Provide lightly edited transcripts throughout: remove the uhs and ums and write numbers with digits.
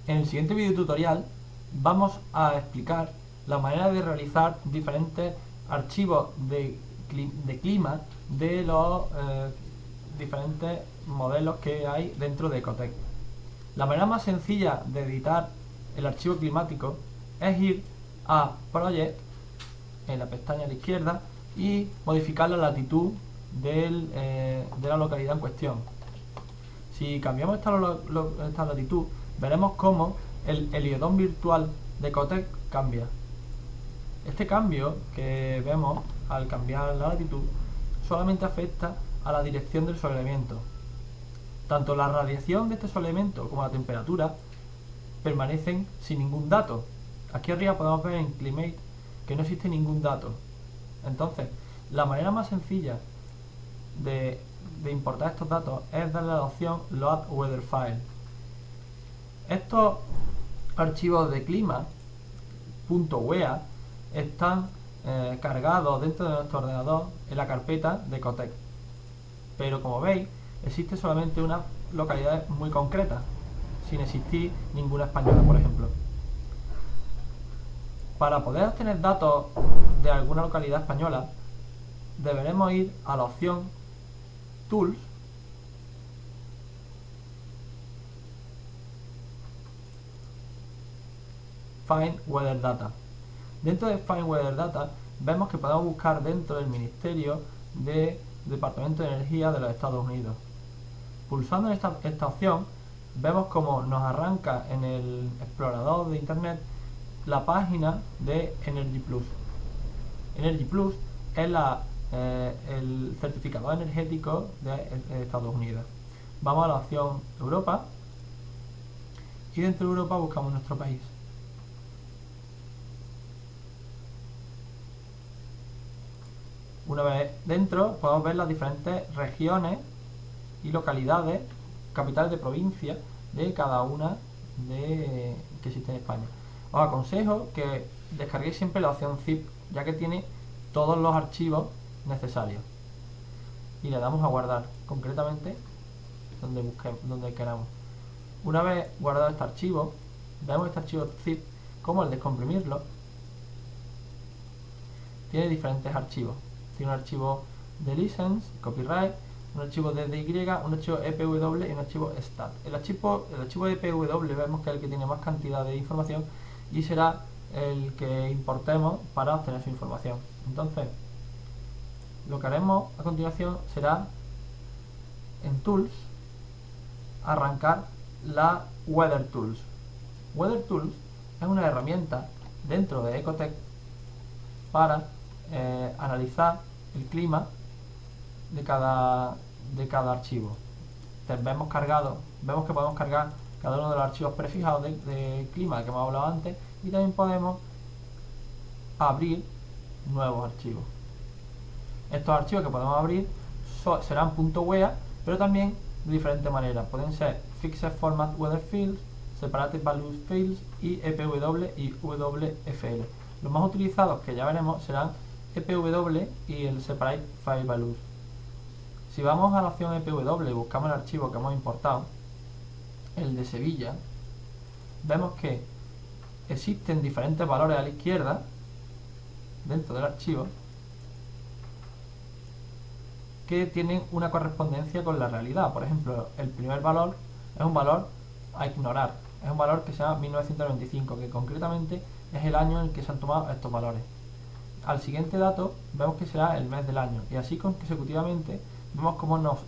En el siguiente video tutorial vamos a explicar la manera de realizar diferentes archivos de clima de los diferentes modelos que hay dentro de Ecotec. La manera más sencilla de editar el archivo climático es ir a Project en la pestaña a la izquierda y modificar la latitud de la localidad en cuestión. Si cambiamos esta latitud, veremos cómo el heliodón virtual de Ecotec cambia. Este cambio que vemos al cambiar la latitud solamente afecta a la dirección del soleamiento. Tanto la radiación de este soleamiento como la temperatura permanecen sin ningún dato. Aquí arriba podemos ver en Climate que no existe ningún dato. Entonces, la manera más sencilla de importar estos datos es darle a la opción Load Weather File. Estos archivos de clima .wea están cargados dentro de nuestro ordenador en la carpeta de Ecotec, pero como veis existe solamente una localidad muy concreta, sin existir ninguna española, por ejemplo. Para poder obtener datos de alguna localidad española deberemos ir a la opción Tools, Find Weather Data. Dentro de Find Weather Data vemos que podemos buscar dentro del Ministerio de Departamento de Energía de los Estados Unidos. Pulsando en esta opción vemos como nos arranca en el explorador de internet la página de Energy Plus. Energy Plus es el certificador energético de Estados Unidos. Vamos a la opción Europa y dentro de Europa buscamos nuestro país. Una vez dentro podemos ver las diferentes regiones y localidades, capitales de provincia de cada una que existe en España. Os aconsejo que descarguéis siempre la opción zip, ya que tiene todos los archivos necesarios. Y le damos a guardar, concretamente donde queramos. Una vez guardado este archivo, vemos este archivo zip como al descomprimirlo tiene diferentes archivos. Tiene un archivo de license, copyright, un archivo DDY, un archivo EPW y un archivo stat. El archivo EPW vemos que es el que tiene más cantidad de información y será el que importemos para obtener su información. Entonces, lo que haremos a continuación será en Tools arrancar la Weather Tools. Weather Tools es una herramienta dentro de Ecotec para analizar el clima de cada archivo. Entonces, vemos que podemos cargar cada uno de los archivos prefijados de clima que hemos hablado antes, y también podemos abrir nuevos archivos. Estos archivos que podemos abrir serán .wea, pero también de diferentes maneras. Pueden ser Fixed Format Weather Fields, Separated Values Fields y EPW y WFL. Los más utilizados, que ya veremos, serán EPW y el Separate File Values. Si vamos a la opción EPW y buscamos el archivo que hemos importado, el de Sevilla, vemos que existen diferentes valores a la izquierda dentro del archivo que tienen una correspondencia con la realidad. Por ejemplo, el primer valor es un valor a ignorar, es un valor que se llama 1995, que concretamente es el año en el que se han tomado estos valores. Al siguiente dato vemos que será el mes del año, y así consecutivamente vemos cómo nos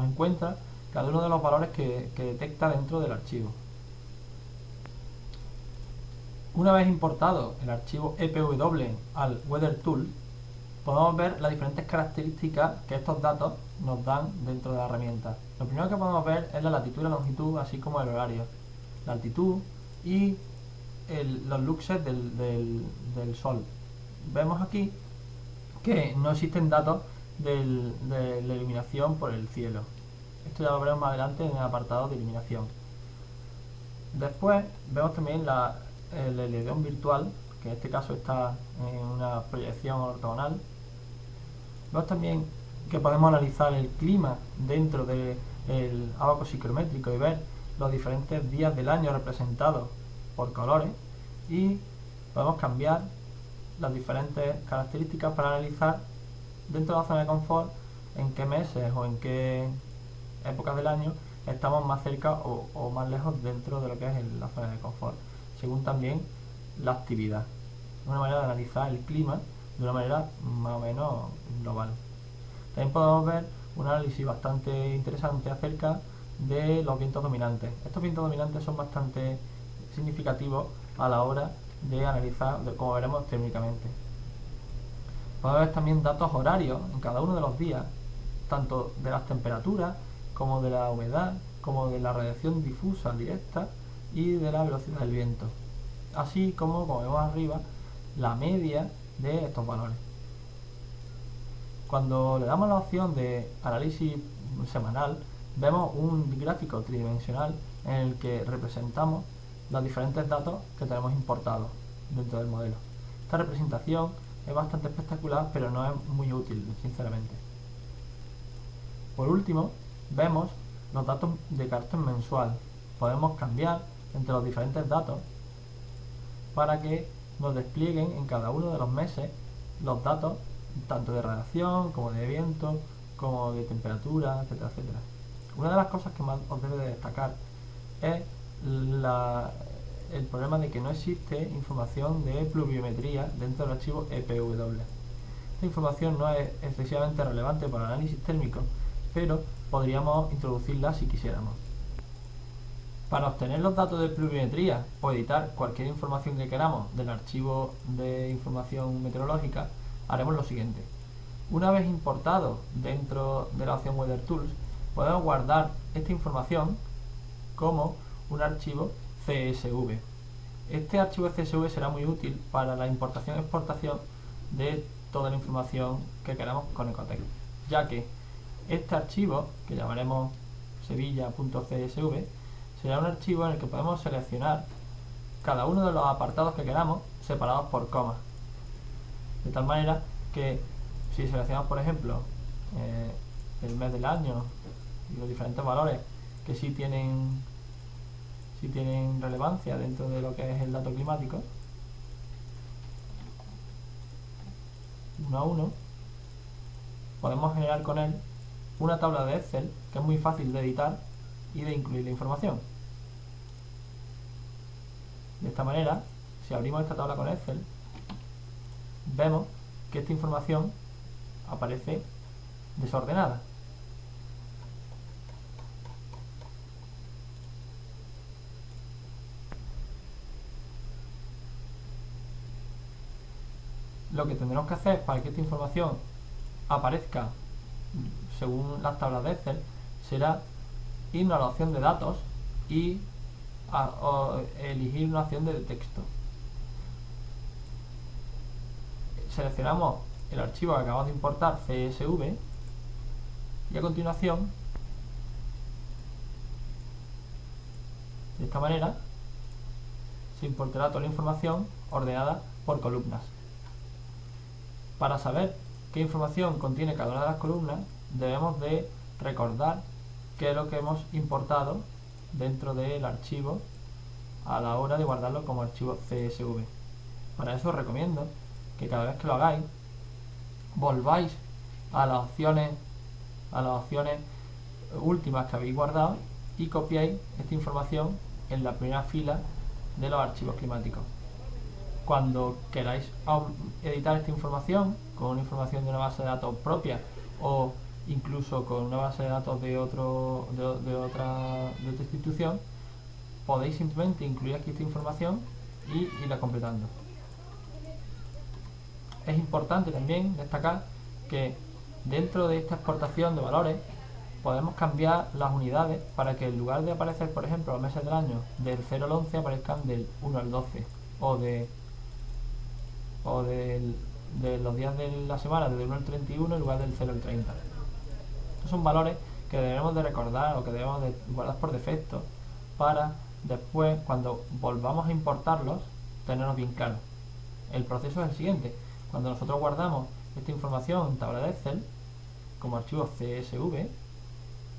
encuentra cada uno de los valores que detecta dentro del archivo. Una vez importado el archivo EPW al Weather Tool, podemos ver las diferentes características que estos datos nos dan dentro de la herramienta. Lo primero que podemos ver es la latitud y la longitud, así como el horario, la altitud y los luxes del sol. Vemos aquí que no existen datos de la iluminación por el cielo. Esto ya lo veremos más adelante en el apartado de iluminación. Después vemos también el heliodón virtual, que en este caso está en una proyección ortogonal. Vemos también que podemos analizar el clima dentro del abaco psicométrico y ver los diferentes días del año representados por colores y podemos cambiar las diferentes características para analizar dentro de la zona de confort en qué meses o en qué épocas del año estamos más cerca o más lejos dentro de lo que es la zona de confort, según también la actividad. Una manera de analizar el clima de una manera más o menos global. También podemos ver un análisis bastante interesante acerca de los vientos dominantes. Estos vientos dominantes son bastante significativos a la hora de analizar, como veremos térmicamente. Podemos ver también datos horarios en cada uno de los días, tanto de las temperaturas como de la humedad, como de la radiación difusa directa y de la velocidad del viento. Así como vemos arriba, la media de estos valores. Cuando le damos la opción de análisis semanal, vemos un gráfico tridimensional en el que representamos los diferentes datos que tenemos importados dentro del modelo. Esta representación es bastante espectacular, pero no es muy útil, sinceramente. Por último, vemos los datos de carácter mensual. Podemos cambiar entre los diferentes datos para que nos desplieguen en cada uno de los meses los datos tanto de radiación como de viento, como de temperatura, etcétera, etcétera. Una de las cosas que más os debe de destacar es el problema de que no existe información de pluviometría dentro del archivo EPW. Esta información no es excesivamente relevante para el análisis térmico, pero podríamos introducirla si quisiéramos. Para obtener los datos de pluviometría o editar cualquier información que queramos del archivo de información meteorológica, haremos lo siguiente. Una vez importado dentro de la opción Weather Tools, podemos guardar esta información como un archivo CSV. Este archivo CSV será muy útil para la importación y exportación de toda la información que queramos con Ecotec, ya que este archivo, que llamaremos sevilla.csv, será un archivo en el que podemos seleccionar cada uno de los apartados que queramos separados por comas, de tal manera que si seleccionamos, por ejemplo, el mes del año y los diferentes valores que sí tienen relevancia dentro de lo que es el dato climático, uno a uno, podemos generar con él una tabla de Excel que es muy fácil de editar y de incluir la información. De esta manera, si abrimos esta tabla con Excel, vemos que esta información aparece desordenada. Lo que tendremos que hacer para que esta información aparezca según las tablas de Excel será irnos a la opción de datos y elegir una opción de texto. Seleccionamos el archivo que acabamos de importar, CSV, y a continuación, de esta manera, se importará toda la información ordenada por columnas. Para saber qué información contiene cada una de las columnas, debemos de recordar qué es lo que hemos importado dentro del archivo a la hora de guardarlo como archivo CSV. Para eso os recomiendo que cada vez que lo hagáis, volváis a las opciones últimas que habéis guardado y copiéis esta información en la primera fila de los archivos climáticos. Cuando queráis editar esta información con una información de una base de datos propia o incluso con una base de datos de otra institución, podéis simplemente incluir aquí esta información y irla completando. Es importante también destacar que dentro de esta exportación de valores podemos cambiar las unidades para que en lugar de aparecer, por ejemplo, los meses del año del 0 al 11 aparezcan del 1 al 12 o de los días de la semana del 1 al 31 en lugar del 0 al 30. Estos son valores que debemos de recordar o que debemos de guardar por defecto para después, cuando volvamos a importarlos, tenerlos bien claros. El proceso es el siguiente. Cuando nosotros guardamos esta información en tabla de Excel como archivo CSV,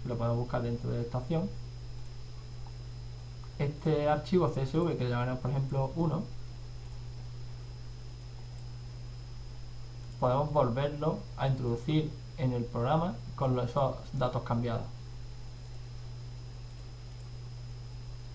lo podemos buscar dentro de esta opción, este archivo CSV, que le llamaremos por ejemplo 1, podemos volverlo a introducir en el programa con esos datos cambiados,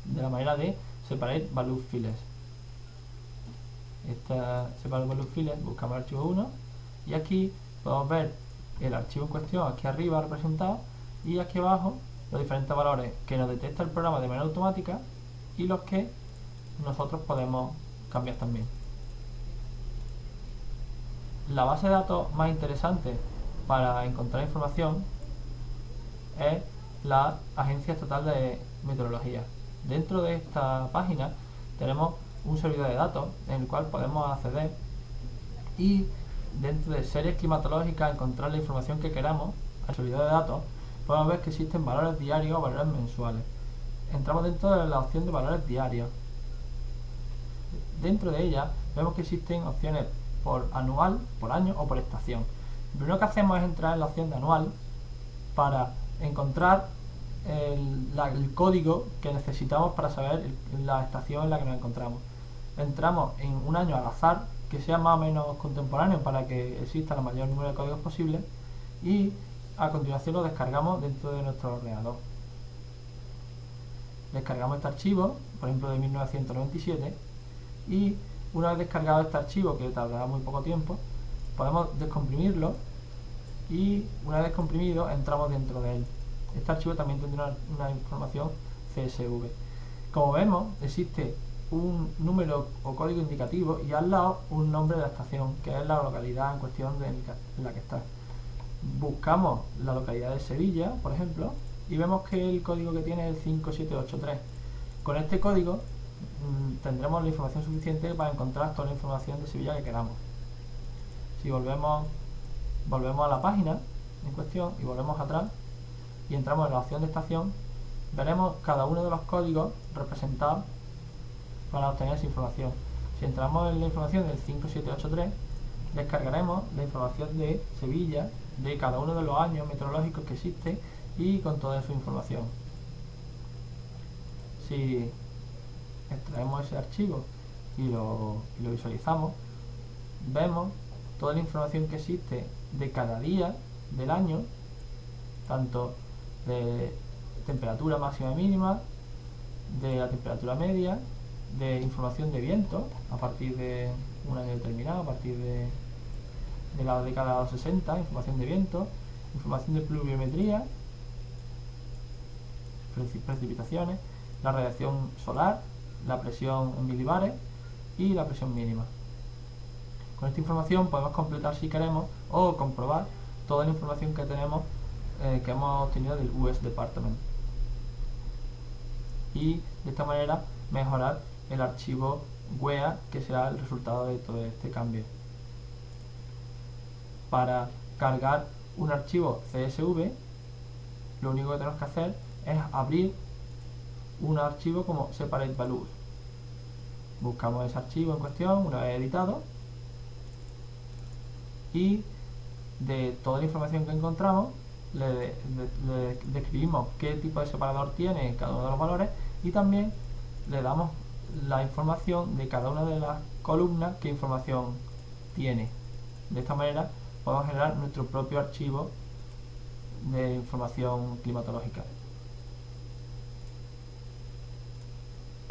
de la manera de separate value files. Esta separate value files, buscamos el archivo 1 y aquí podemos ver el archivo en cuestión aquí arriba representado, y aquí abajo los diferentes valores que nos detecta el programa de manera automática y los que nosotros podemos cambiar también. La base de datos más interesante para encontrar información es la Agencia Estatal de Meteorología. Dentro de esta página tenemos un servidor de datos en el cual podemos acceder y dentro de series climatológicas encontrar la información que queramos. Al servidor de datos podemos ver que existen valores diarios o valores mensuales. Entramos dentro de la opción de valores diarios. Dentro de ella vemos que existen opciones por anual, por año o por estación. Lo primero que hacemos es entrar en la opción de anual para encontrar el código que necesitamos para saber la estación en la que nos encontramos. Entramos en un año al azar que sea más o menos contemporáneo para que exista el mayor número de códigos posible, y a continuación lo descargamos dentro de nuestro ordenador. Descargamos este archivo, por ejemplo de 1997, y una vez descargado este archivo, que tardará muy poco tiempo, podemos descomprimirlo, y una vez comprimido entramos dentro de él. Este archivo también tendrá una información CSV. Como vemos, existe un número o código indicativo y al lado un nombre de la estación, que es la localidad en cuestión en la que está. Buscamos la localidad de Sevilla, por ejemplo, y vemos que el código que tiene es el 5783. Con este código tendremos la información suficiente para encontrar toda la información de Sevilla que queramos. Si volvemos a la página en cuestión y volvemos atrás y entramos en la opción de estación, veremos cada uno de los códigos representados para obtener esa información. Si entramos en la información del 5783, descargaremos la información de Sevilla, de cada uno de los años meteorológicos que existe y con toda su información. Si extraemos ese archivo y lo visualizamos, vemos toda la información que existe de cada día del año, tanto de temperatura máxima y mínima, de la temperatura media, de información de viento a partir de un año determinado, a partir de la década de los 60, información de viento, información de pluviometría, precipitaciones, la radiación solar, la presión en milibares y la presión mínima. Con esta información podemos completar, si queremos, o comprobar toda la información que tenemos, que hemos obtenido del US Department, y de esta manera mejorar el archivo WEA, que será el resultado de todo este cambio. Para cargar un archivo CSV, lo único que tenemos que hacer es abrir un archivo como separate values. Buscamos ese archivo en cuestión una vez editado, y de toda la información que encontramos le describimos qué tipo de separador tiene cada uno de los valores, y también le damos la información de cada una de las columnas, qué información tiene. De esta manera podemos generar nuestro propio archivo de información climatológica.